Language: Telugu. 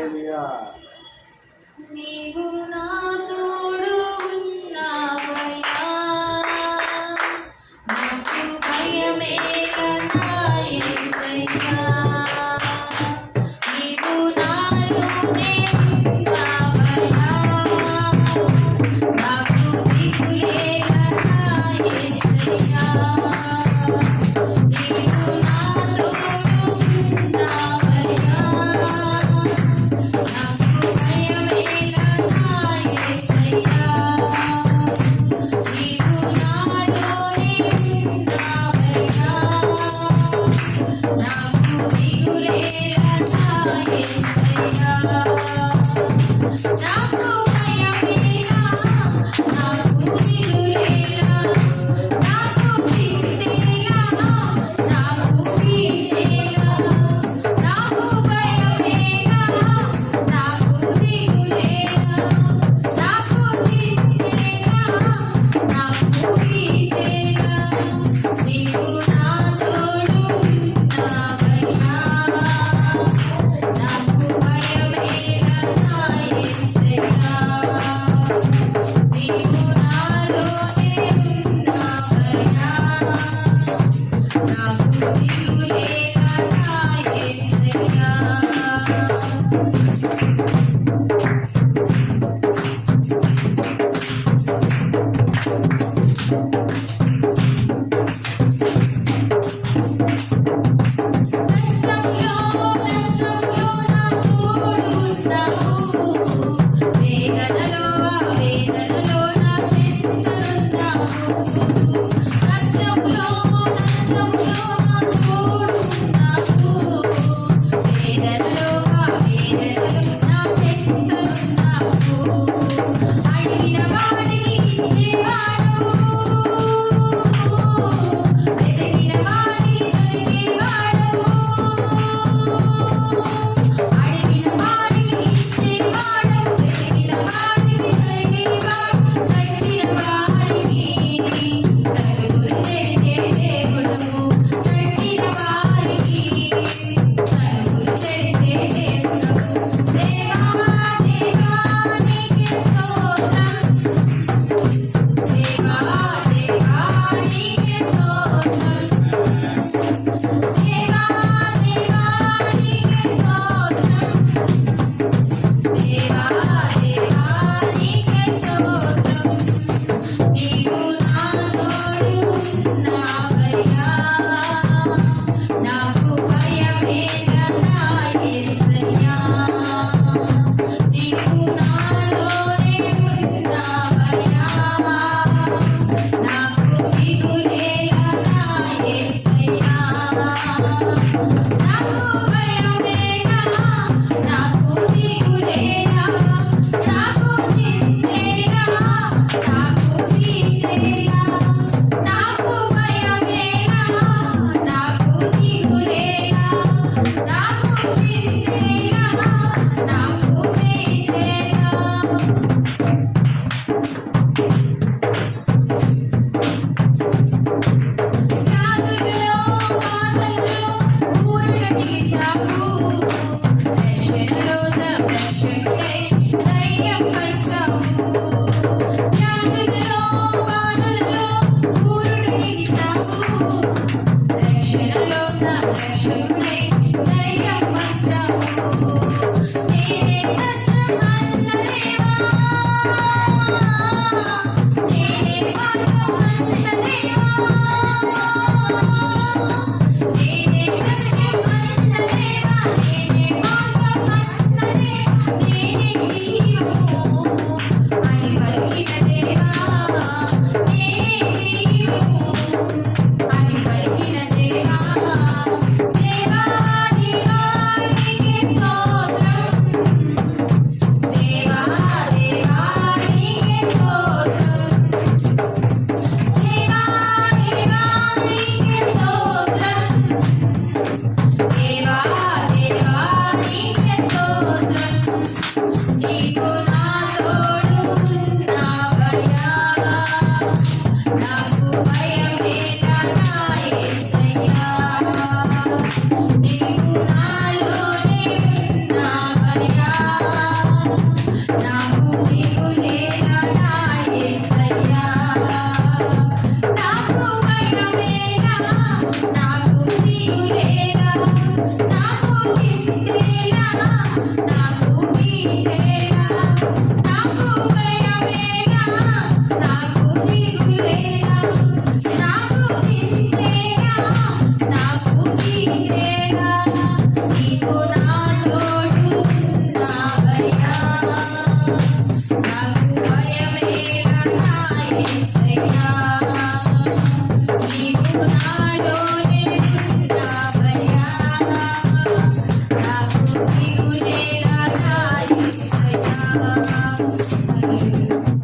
హల్లెలూయా. నీవు నా తోడు ఉన్నావయ్యా, నాకు భయమేలా యేసయ్యా. నీవు నాలోనే ఉన్నావయ్యా, నాకు దిగులేలా యేసయ్యా. నీవు నా తోడు ఉన్నావయ్యా, నాకు భయమేలా యేసయ్యా. నీవు నాలోనే ఉన్నావయ్యా, నాకు దిగులేలా యేసయ్యా. నాకు భయమేలా, నాకు దిగులేలా, నాకు చింతేలా, నాకు భీతేలా. నాకు భయమేలా, నాకు దిగులేలా, నాకు చింతేలా, నాకు భీతేలా. నీవు నా తోడు ఉన్నావయ్యా, నాకు భయమేలా యేసయ్యా. నీవు నాలోనే ఉన్నావయ్యా, నాకు దిగులేలా యేసయ్యా. కష్టంలో నా తోడు ఉన్నావు, వేదనలో నా చింతలున్నావు. కష్టంలో నా తోడు ఉన్నావు, వేదనలో నా చింతలున్నావు. అడిగిన వాడికి ఇచ్చేవాడు, వెతికిన వాడికి దొరికేవాడు. అడిగిన వాడికి ఇచ్చేవాడు, వెతికిన వాడికి దొరికేవాడు. కట్టిన వారికి తలుపులు తెరిచే దేవుడు, కట్టిన వారికి తలుపులు తెరిచే దేవుడు. దేవా దేవా నీకే స్తోత్రం, దేవా దేవా నీకే స్తోత్రం, దేవా దేవా నీకే స్తోత్రం, దేవా దేవా నీకే స్తోత్రం. నీవు నా తోడు ఉన్నావయ్యా, నాకు భయమేలా యేసయ్యా. నీవు నాలోనే ఉన్నావయ్యా, నాకు దిగులేలా యేసయ్యా. నాకు భయమేలా, నాకు దిగులేలా, నాకు చింతేలా, నాకు భీతేలా. నాకు భయమేలా, నాకు దిగులేలా, నాకు చింతేలా, నాకు భీతేలా. జాతులలో బాధల్లో ఊరటకి చావు, రక్షణలో రక్షకుడై ధైర్యం పంచావు. జాతులలో బాధల్లో ఊరటకి చావు, రక్షణలో రక్షకుడై ధైర్యం పంచావు. నేనే సత్యం అన్న దేవా, నేనే మార్గం అన్న దేవా, నేనే సత్యం అన్న దేవా, నేనే మార్గం అన్న దేవా, నేనే జీవము అని పలికిన దేవా, నేనే జీవము అని పలికిన దేవా. దేవా దేవా నీకే స్తోత్రం, దేవా దేవా నీకే స్తోత్రం, దేవా దేవా నీకే స్తోత్రం, దేవా దేవా నీకే స్తోత్రం. నీవు నా తోడు ఉన్నావయ్యా, నాకు భయమేలా యేసయ్యా. నీవు నాలోనే ఉన్నావయ్యా, నాకు చింతేలా నాకు మీదేలా